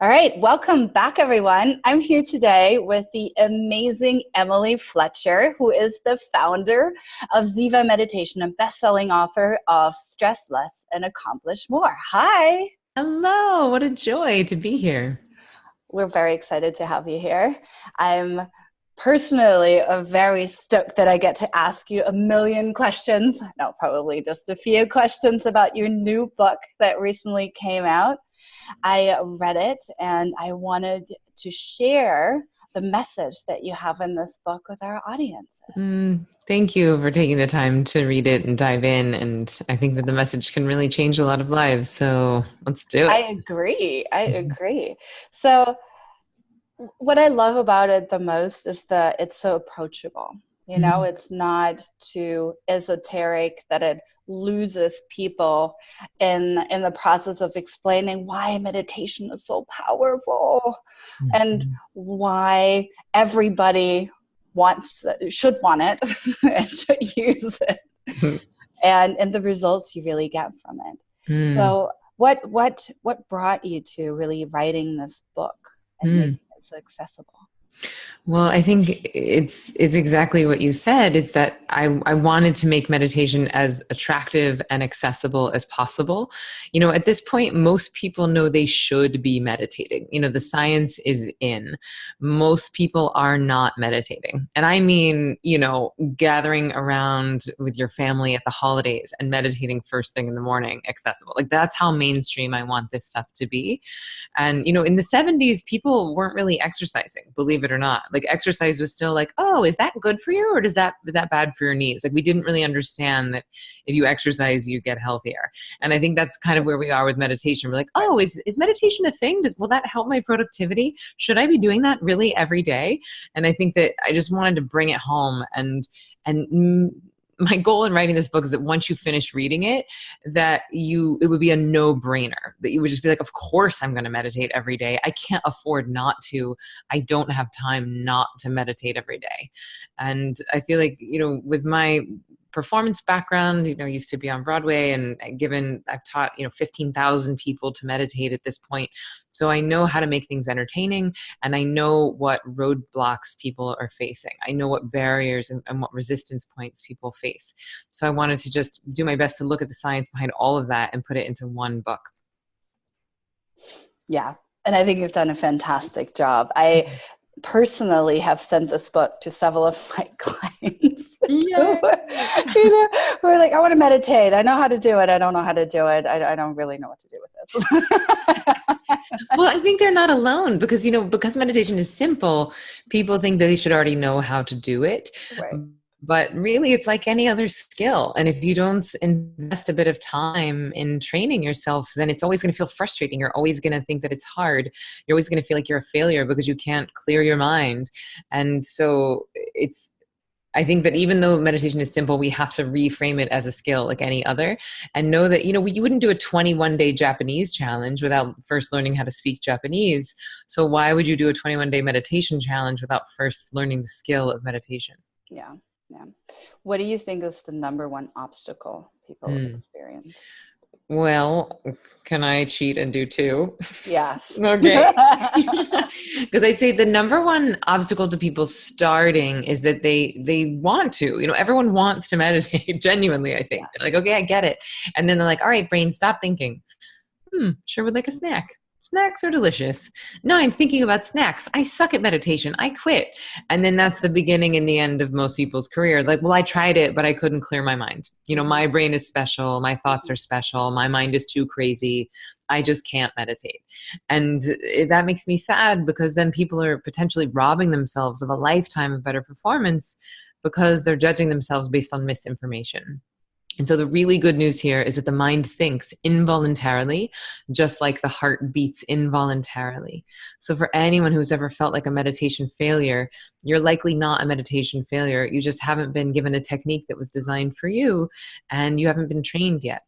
All right, welcome back, everyone. I'm here today with the amazing Emily Fletcher, who is the founder of Ziva Meditation and best-selling author of Stress Less and Accomplish More. Hi. Hello, what a joy to be here. We're very excited to have you here. I'm personally very stoked that I get to ask you a million questions. No, probably just a few questions about your new book that recently came out. I read it and I wanted to share the message that you have in this book with our audiences. Thank you for taking the time to read it and dive in. And I think that the message can really change a lot of lives. So let's do it. I agree. So what I love about it the most is that it's so approachable. You know, it's not too esoteric that it loses people in the process of explaining why meditation is so powerful and why everybody should want it and should use it and the results you really get from it. So what brought you to really writing this book and making it so accessible? Well, I think it's exactly what you said. It's that I wanted to make meditation as attractive and accessible as possible. You know, at this point, most people know they should be meditating. You know, the science is in. Most people are not meditating. And I mean, you know, gathering around with your family at the holidays and meditating first thing in the morning, accessible. Like that's how mainstream I want this stuff to be. And, you know, in the 70s, people weren't really exercising, believe it or not. Like exercise was still like, oh, is that good for you? Or is that bad for your knees? Like we didn't really understand that if you exercise, you get healthier. And I think that's kind of where we are with meditation. We're like, oh, is meditation a thing? Will that help my productivity? Should I be doing that really every day? And I think that I just wanted to bring it home and my goal in writing this book is that once you finish reading it, it would be a no-brainer, that you would just be like, of course I'm going to meditate every day. I can't afford not to. I don't have time not to meditate every day. And I feel like, you know, with my performance background, you know, used to be on Broadway and I've taught, you know, 15,000 people to meditate at this point. So I know how to make things entertaining and I know what roadblocks people are facing. I know what barriers and what resistance points people face. So I wanted to just do my best to look at the science behind all of that and put it into one book. Yeah. And I think you've done a fantastic job. I personally have sent this book to several of my clients who are like, I want to meditate. I know how to do it. I don't know how to do it. I don't really know what to do with this. Well, I think they're not alone because, you know, because meditation is simple, people think that they should already know how to do it. Right. But really, it's like any other skill. And if you don't invest a bit of time in training yourself, then it's always going to feel frustrating. You're always going to think that it's hard. You're always going to feel like you're a failure because you can't clear your mind. And so I think that even though meditation is simple, we have to reframe it as a skill like any other and know that, you know, you wouldn't do a 21-day Japanese challenge without first learning how to speak Japanese. So why would you do a 21-day meditation challenge without first learning the skill of meditation? Yeah. Yeah. What do you think is the number one obstacle people experience? Well, can I cheat and do two? Yes. Okay. Because I'd say the number one obstacle to people starting is that they want to. You know, everyone wants to meditate, genuinely, I think. They're like, okay, I get it. And then they're like, all right, brain, stop thinking. Sure would like a snack. Snacks are delicious. No, I'm thinking about snacks. I suck at meditation. I quit. And then that's the beginning and the end of most people's career. Like, well, I tried it, but I couldn't clear my mind. You know, my brain is special. My thoughts are special. My mind is too crazy. I just can't meditate. And that makes me sad because then people are potentially robbing themselves of a lifetime of better performance because they're judging themselves based on misinformation. And so the really good news here is that the mind thinks involuntarily, just like the heart beats involuntarily. So for anyone who's ever felt like a meditation failure, you're likely not a meditation failure. You just haven't been given a technique that was designed for you and you haven't been trained yet.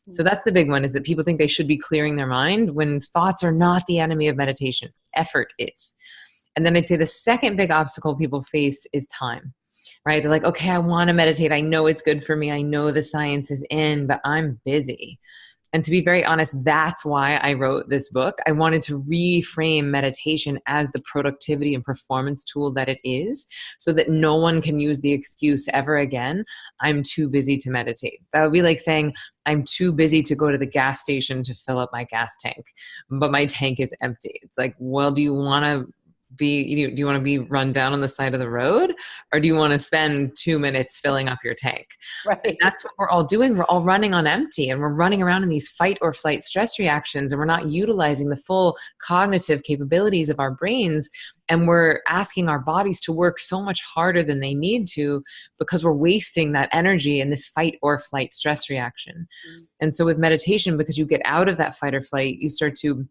So that's the big one, is that people think they should be clearing their mind when thoughts are not the enemy of meditation. Effort is. And then I'd say the second big obstacle people face is time. Right? They're like, okay, I want to meditate. I know it's good for me. I know the science is in, but I'm busy. And to be very honest, that's why I wrote this book. I wanted to reframe meditation as the productivity and performance tool that it is, so that no one can use the excuse ever again, I'm too busy to meditate. That would be like saying, I'm too busy to go to the gas station to fill up my gas tank, but my tank is empty. It's like, well, do you want to do you want to be run down on the side of the road, or do you want to spend 2 minutes filling up your tank? And Right. that's what we're all doing. We're all running on empty, and we're running around in these fight or flight stress reactions, and we're not utilizing the full cognitive capabilities of our brains. And we're asking our bodies to work so much harder than they need to, because we're wasting that energy in this fight or flight stress reaction. Mm. And so with meditation, because you get out of that fight or flight, you start to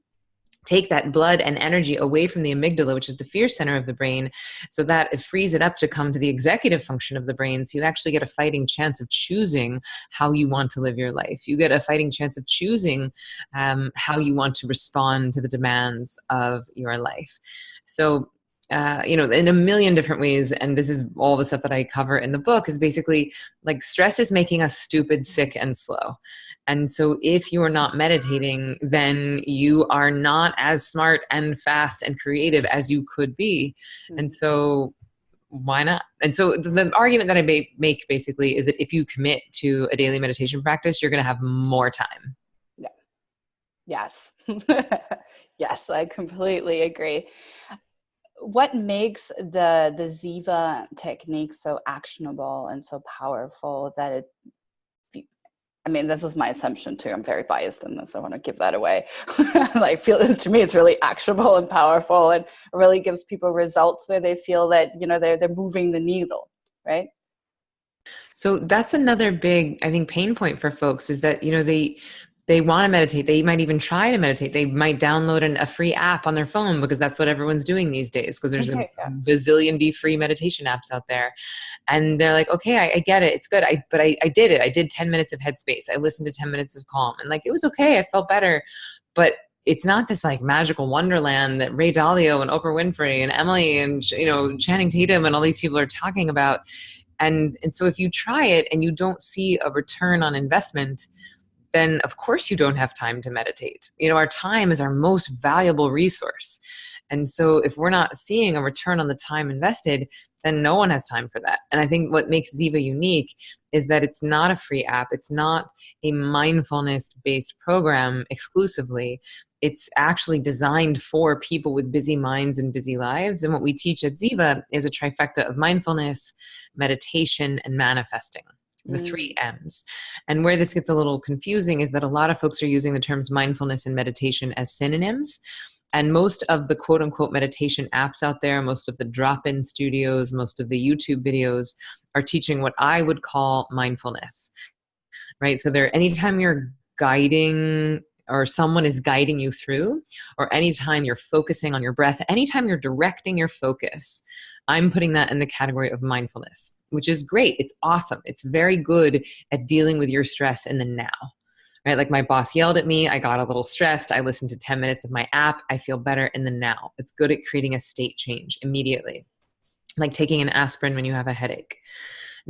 take that blood and energy away from the amygdala, which is the fear center of the brain, so that it frees it up to come to the executive function of the brain. So you actually get a fighting chance of choosing how you want to live your life. You get a fighting chance of choosing how you want to respond to the demands of your life. So in a million different ways, and this is all the stuff that I cover in the book, is basically like stress is making us stupid, sick, and slow. And so if you are not meditating, then you are not as smart and fast and creative as you could be. And Mm. so why not? And so the argument that I make basically is that if you commit to a daily meditation practice, you're going to have more time. Yeah. Yes. Yes, I completely agree. What makes the Ziva technique so actionable and so powerful that it, I mean, this is my assumption too. I'm very biased in this. I want to give that away. Like, feel to me, it's really actionable and powerful, and really gives people results where they feel that, they're moving the needle, right? So that's another big, I think, pain point for folks is that, they want to meditate. They might even try to meditate. They might download a free app on their phone, because that's what everyone's doing these days, because there's a Yeah. bazillion free meditation apps out there. And they're like, okay, I get it. It's good. But I did it. I did 10 minutes of Headspace. I listened to 10 minutes of Calm, and like, it was okay. I felt better. But it's not this like magical wonderland that Ray Dalio and Oprah Winfrey and Emily and, Channing Tatum and all these people are talking about. And so if you try it and you don't see a return on investment, then of course you don't have time to meditate. Our time is our most valuable resource. And so if we're not seeing a return on the time invested, then no one has time for that. And I think what makes Ziva unique is that it's not a free app. It's not a mindfulness-based program exclusively. It's actually designed for people with busy minds and busy lives. And what we teach at Ziva is a trifecta of mindfulness, meditation, and manifesting. The three M's. And where this gets a little confusing is that a lot of folks are using the terms mindfulness and meditation as synonyms. And most of the quote unquote meditation apps out there, most of the drop-in studios, most of the YouTube videos are teaching what I would call mindfulness, right? So anytime you're guiding, or someone is guiding you through, or anytime you're focusing on your breath, anytime you're directing your focus, I'm putting that in the category of mindfulness, which is great. It's awesome. It's very good at dealing with your stress in the now, right? Like, my boss yelled at me. I got a little stressed. I listened to 10 minutes of my app. I feel better in the now. It's good at creating a state change immediately, like taking an aspirin when you have a headache.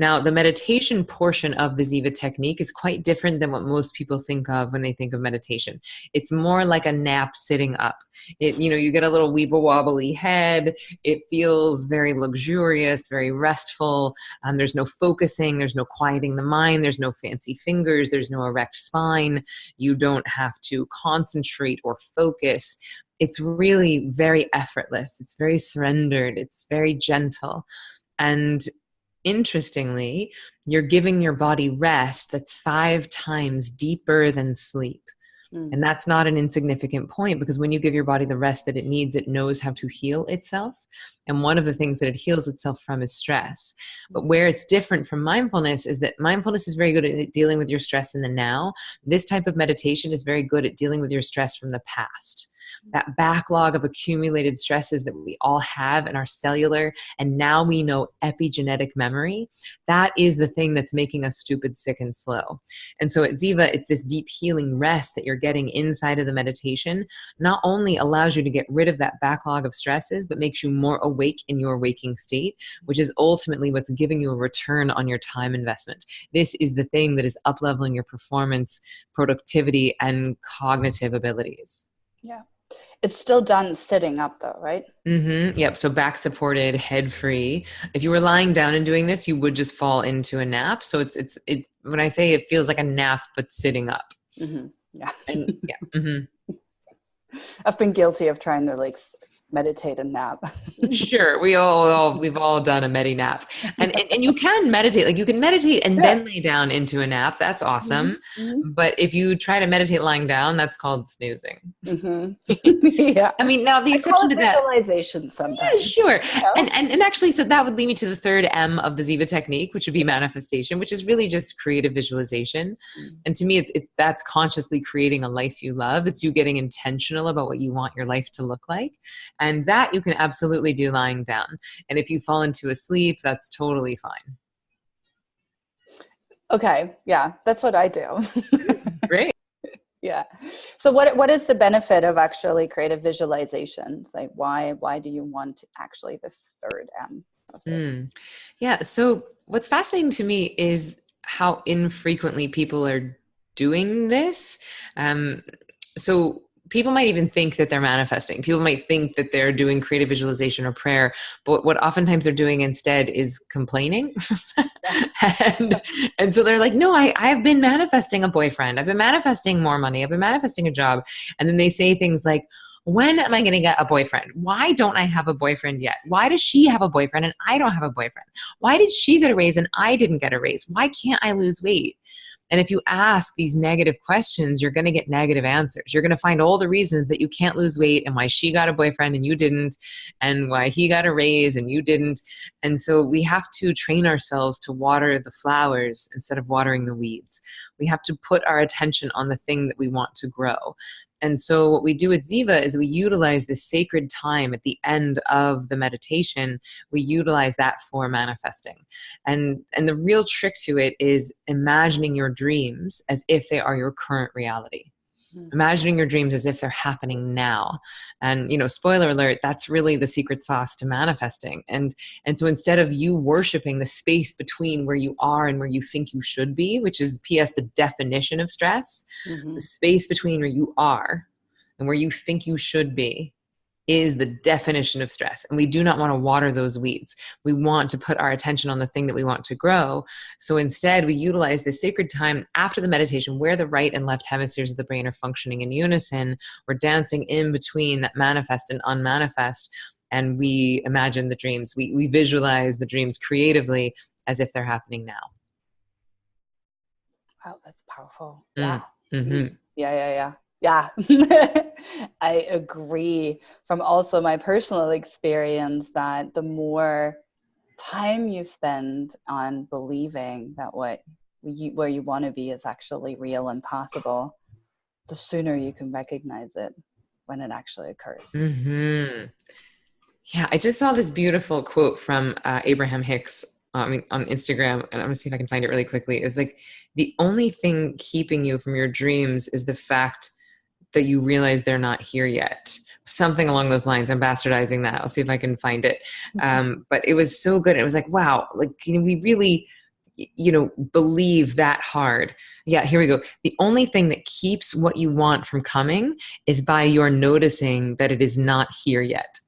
Now, the meditation portion of the Ziva technique is quite different than what most people think of when they think of meditation. It's more like a nap sitting up. You get a little weeble wobbly head. It feels very luxurious, very restful. There's no focusing. There's no quieting the mind. There's no fancy fingers. There's no erect spine. You don't have to concentrate or focus. It's really very effortless. It's very surrendered. It's very gentle. And interestingly, you're giving your body rest that's 5 times deeper than sleep. And that's not an insignificant point, because when you give your body the rest that it needs, it knows how to heal itself. And one of the things that it heals itself from is stress. But where it's different from mindfulness is that mindfulness is very good at dealing with your stress in the now. This type of meditation is very good at dealing with your stress from the past. that backlog of accumulated stresses that we all have in our cellular, and now we know epigenetic memory, that is the thing that's making us stupid, sick, and slow. And so at Ziva, it's this deep healing rest that you're getting inside of the meditation, not only allows you to get rid of that backlog of stresses, but makes you more awake in your waking state, which is ultimately what's giving you a return on your time investment. This is the thing that is up-leveling your performance, productivity, and cognitive abilities. Yeah. It's still done sitting up though, right? Yep. So back supported, head free. If you were lying down and doing this, you would just fall into a nap. So it when I say it feels like a nap, but sitting up. Yeah. And yeah. I've been guilty of trying to like meditate and nap. Sure, we've all done a medi nap, and you can meditate, like you can meditate and Yeah. then lay down into a nap. That's Hmm. awesome. Hmm. But if you try to meditate lying down, that's called snoozing. Hmm. Yeah. I mean, now the I call exception it to that, visualization yeah, sometimes. sure. You know? And actually, so that would lead me to the third M of the Ziva technique, which would be manifestation, which is really just creative visualization. And to me, that's consciously creating a life you love. It's you getting intentional about what you want your life to look like. And that you can absolutely do lying down. And if you fall into a sleep, that's totally fine. Okay. Yeah. That's what I do. Great. Yeah. So what is the benefit of actually creative visualizations? Like why do you want actually the third M of this? Yeah. So what's fascinating to me is how infrequently people are doing this. Um, so people might even think that they're manifesting. People might think that they're doing creative visualization or prayer, but what oftentimes they're doing instead is complaining. Yeah. and, and so they're like, no, I've been manifesting a boyfriend. I've been manifesting more money. I've been manifesting a job. And then they say things like, when am I going to get a boyfriend? Why don't I have a boyfriend yet? Why does she have a boyfriend and I don't have a boyfriend? Why did she get a raise and I didn't get a raise? Why can't I lose weight? And if you ask these negative questions, you're going to get negative answers. You're going to find all the reasons that you can't lose weight and why she got a boyfriend and you didn't, and why he got a raise and you didn't. And so we have to train ourselves to water the flowers instead of watering the weeds. We have to put our attention on the thing that we want to grow. And so what we do at Ziva is we utilize this sacred time at the end of the meditation. We utilize that for manifesting. And the real trick to it is imagining your dreams as if they are your current reality. Imagining your dreams as if they're happening now. And, spoiler alert, that's really the secret sauce to manifesting. And so instead of you worshiping the space between where you are and where you think you should be, which is PS the definition of stress, the space between where you are and where you think you should be is the definition of stress. And we do not want to water those weeds. We want to put our attention on the thing that we want to grow. So instead, we utilize this sacred time after the meditation where the right and left hemispheres of the brain are functioning in unison. We're dancing in between that manifest and unmanifest. And we imagine the dreams. We visualize the dreams creatively as if they're happening now. Wow, that's powerful. Mm. Yeah. Mm-hmm. Yeah. I agree from also my personal experience that the more time you spend on believing that where you want to be is actually real and possible, the sooner you can recognize it when it actually occurs. Mm-hmm. Yeah, I just saw this beautiful quote from Abraham Hicks on Instagram, and I'm gonna see if I can find it really quickly. It's like, the only thing keeping you from your dreams is the fact that you realize they're not here yet. Something along those lines. I'm bastardizing that. I'll see if I can find it. But it was so good. It was like, wow, like, we really, believe that hard. Yeah, here we go. The only thing that keeps what you want from coming is by your noticing that it is not here yet.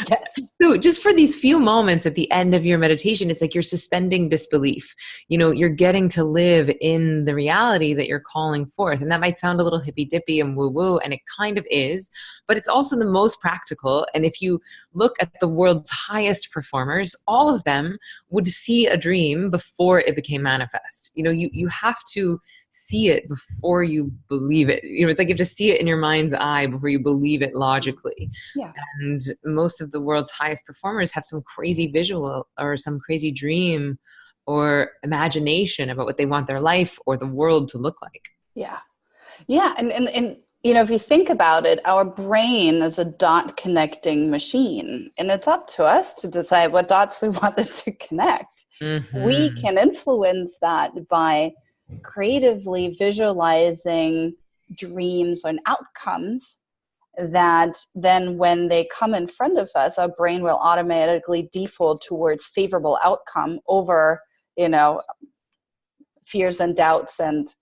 Yes. So just for these few moments at the end of your meditation, it's like you're suspending disbelief. You're getting to live in the reality that you're calling forth. And that might sound a little hippy dippy and woo woo, and it kind of is, but it's also the most practical. And if you look at the world's highest performers, all of them would see a dream before it became manifest. You have to see it before you believe it. It's like you have to see it in your mind's eye before you believe it logically. Yeah. And most of the world's highest performers have some crazy visual or some crazy dream or imagination about what they want their life or the world to look like. Yeah. Yeah. And if you think about it, our brain is a dot connecting machine, and it's up to us to decide what dots we want it to connect. We Mm-hmm. can influence that by creatively visualizing dreams and outcomes that then when they come in front of us, our brain will automatically default towards favorable outcome over, you know, fears and doubts and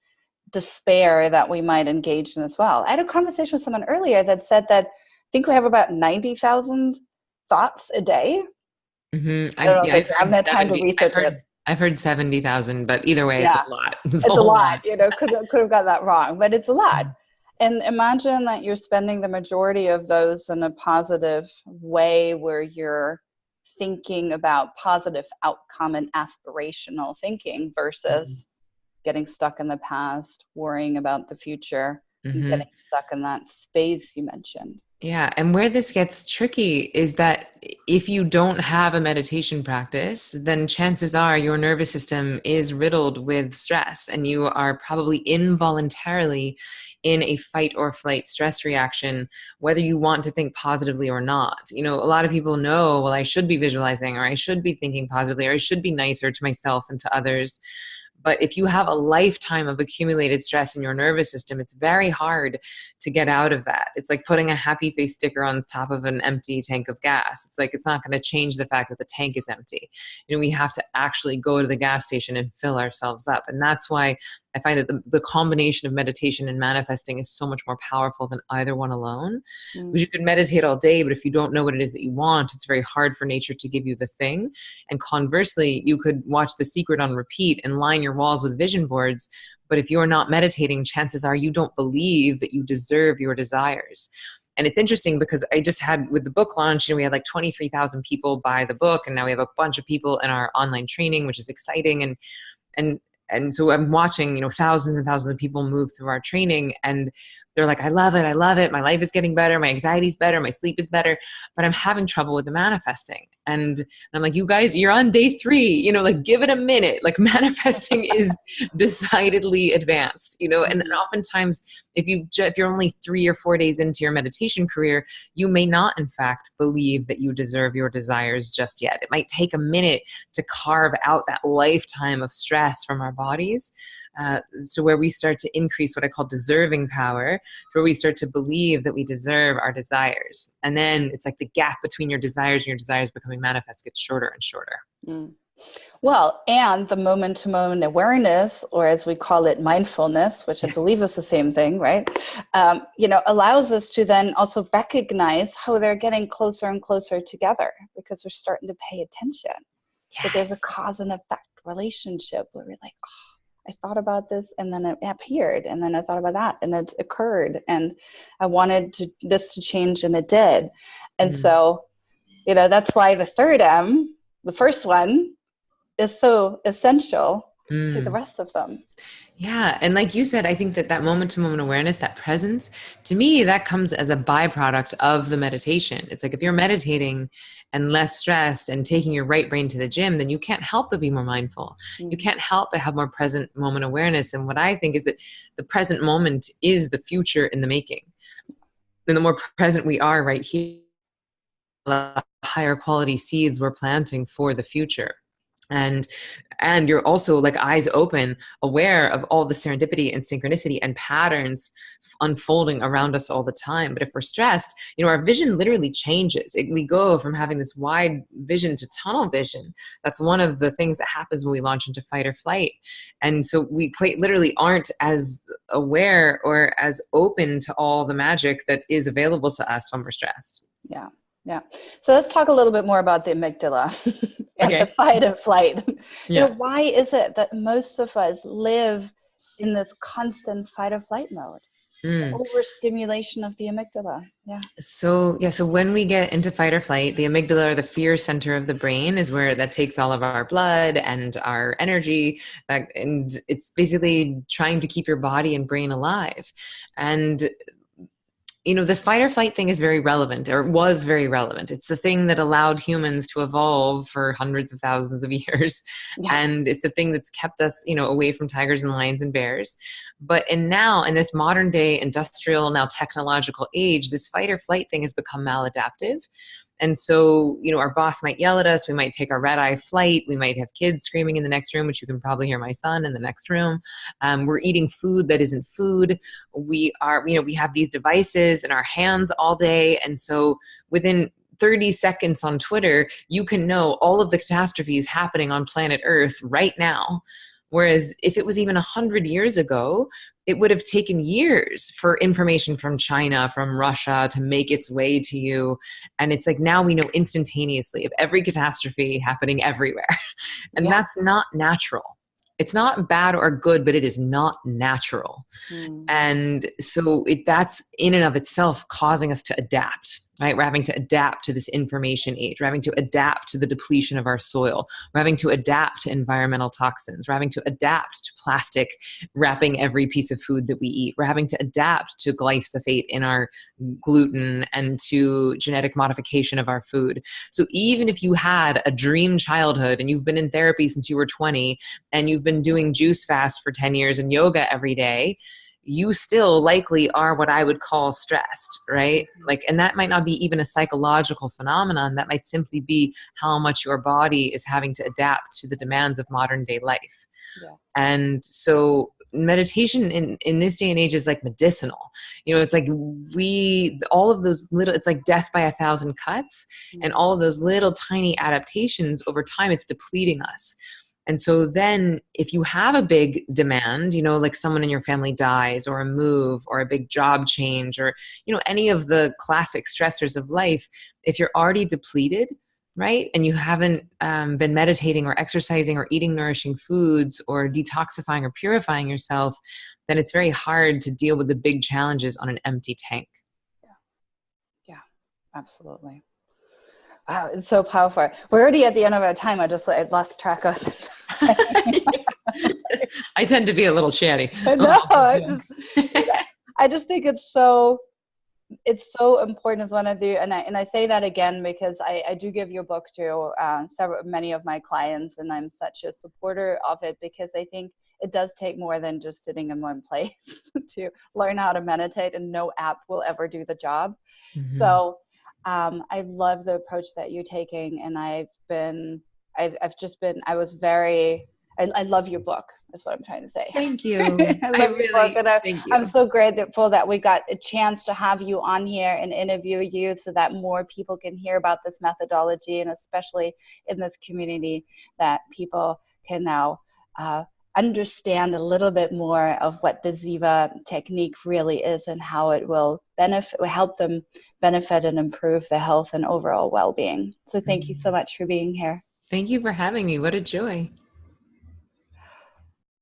despair that we might engage in as well. I had a conversation with someone earlier that said that I think we have about 90,000 thoughts a day. Mm-hmm. I don't know if I've it's, I heard haven't had time to 70. research it. I've heard 70,000, but either way, it's Yeah, a lot. It's a it's a whole lot, lot. could have got that wrong, but it's a lot. And imagine that you're spending the majority of those in a positive way where you're thinking about positive outcome and aspirational thinking Mm-hmm. versus getting stuck in the past, worrying about the future, and Mm-hmm. getting stuck in that space you mentioned. Yeah, and where this gets tricky is that if you don't have a meditation practice, then chances are your nervous system is riddled with stress, and you are probably involuntarily in a fight or flight stress reaction, whether you want to think positively or not. A lot of people know, well, I should be visualizing, or I should be thinking positively, or I should be nicer to myself and to others. But if you have a lifetime of accumulated stress in your nervous system, it's very hard to get out of that. It's like putting a happy face sticker on top of an empty tank of gas. It's like it's not going to change the fact that the tank is empty. We have to actually go to the gas station and fill ourselves up. And that's why I find that the combination of meditation and manifesting is so much more powerful than either one alone. Because Mm. you could meditate all day, but if you don't know what it is that you want, it's very hard for nature to give you the thing. And conversely, you could watch The Secret on repeat and line your walls with vision boards. But if you're not meditating, chances are you don't believe that you deserve your desires. And it's interesting because I just had with the book launch, we had like 23,000 people buy the book, and now we have a bunch of people in our online training, which is exciting. And and so I'm watching, thousands and thousands of people move through our training, and they're like, I love it. I love it. My life is getting better. My anxiety is better. My sleep is better, but I'm having trouble with the manifesting. And I'm like, you guys, you're on day 3, like give it a minute. Like manifesting is decidedly advanced, and Mm. oftentimes if you're only 3 or 4 days into your meditation career, you may not in fact believe that you deserve your desires just yet. It might take a minute to carve out that lifetime of stress from our bodies. So where we start to increase what I call deserving power, where we start to believe that we deserve our desires. And then it's like the gap between your desires and your desires becoming manifest gets shorter and shorter. Mm. Well, and the moment to moment awareness, or as we call it, mindfulness, which I Yes. believe is the same thing, right? Allows us to then also recognize how they're getting closer and closer together because we're starting to pay attention. So there's a Yes. cause and effect relationship where we're like, oh, I thought about this and then it appeared, and then I thought about that and it occurred, and I wanted this to change and it did. And Mm. so, that's why the third M, the first one, is so essential for the Mm. rest of them. Yeah. And like you said, I think that moment to moment awareness, that presence, to me, that comes as a byproduct of the meditation. It's like if you're meditating and less stressed and taking your right brain to the gym, then you can't help but be more mindful. You Mm. can't help but have more present moment awareness. And what I think is that the present moment is the future in the making. And the more present we are right here, the higher quality seeds we're planting for the future. And you're also like eyes open, aware of all the serendipity and synchronicity and patterns unfolding around us all the time. But if we're stressed, our vision literally changes. We go from having this wide vision to tunnel vision. That's one of the things that happens when we launch into fight or flight. And so we quite literally aren't as aware or as open to all the magic that is available to us when we're stressed. Yeah. Yeah. So let's talk a little bit more about the amygdala and the Okay. fight or flight. Yeah. Why is it that most of us live in this constant fight or flight mode? The Mm. overstimulation of the amygdala. Yeah. So when we get into fight or flight, the amygdala, or the fear center of the brain, is where that takes all of our blood and our energy, and it's basically trying to keep your body and brain alive. And the fight or flight thing is very relevant, or was very relevant. It's the thing that allowed humans to evolve for hundreds of thousands of years. Yeah. And it's the thing that's kept us, away from tigers and lions and bears. But now, in this modern day industrial, now technological age, this fight or flight thing has become maladaptive. And so, our boss might yell at us. We might take our red eye flight. We might have kids screaming in the next room, which you can probably hear my son in the next room. We're eating food that isn't food. We are, we have these devices in our hands all day. And so within 30 seconds on Twitter, you can know all of the catastrophes happening on planet Earth right now. Whereas if it was even 100 years ago, it would have taken years for information from China, from Russia to make its way to you. And it's like now we know instantaneously of every catastrophe happening everywhere. And Yeah. that's not natural. It's not bad or good, but it is not natural. Mm. And so that's in and of itself causing us to adapt, right? We're having to adapt to this information age. We're having to adapt to the depletion of our soil. We're having to adapt to environmental toxins. We're having to adapt to plastic wrapping every piece of food that we eat. We're having to adapt to glyphosate in our gluten and to genetic modification of our food. So even if you had a dream childhood and you've been in therapy since you were 20 and you've been doing juice fast for 10 years and yoga every day, you still likely are what I would call stressed, right? Like, and that might not be even a psychological phenomenon. That might simply be how much your body is having to adapt to the demands of modern day life. Yeah. And so meditation in this day and age is like medicinal. It's like all of those little, it's like death by 1,000 cuts, and all of those little tiny adaptations over time, it's depleting us. And so then if you have a big demand, like someone in your family dies or a move or a big job change or, any of the classic stressors of life, if you're already depleted, right, and you haven't been meditating or exercising or eating nourishing foods or detoxifying or purifying yourself, then it's very hard to deal with the big challenges on an empty tank. Yeah. Yeah, absolutely. Wow, it's so powerful. We're already at the end of our time. I lost track of the time. I tend to be a little chatty. No, I just think it's so important as one of the, and I say that again because I do give your book to many of my clients, and I'm such a supporter of it because I think it does take more than just sitting in one place to learn how to meditate, and no app will ever do the job. Mm-hmm. So I love the approach that you're taking, and I love your book. That's what I'm trying to say. Thank you. I love your book, and I'm so grateful that we got a chance to have you on here and interview you so that more people can hear about this methodology, and especially in this community that people can now understand a little bit more of what the Ziva technique really is and how it will help them benefit and improve their health and overall well-being. So thank you so much for being here. Thank you for having me. What a joy.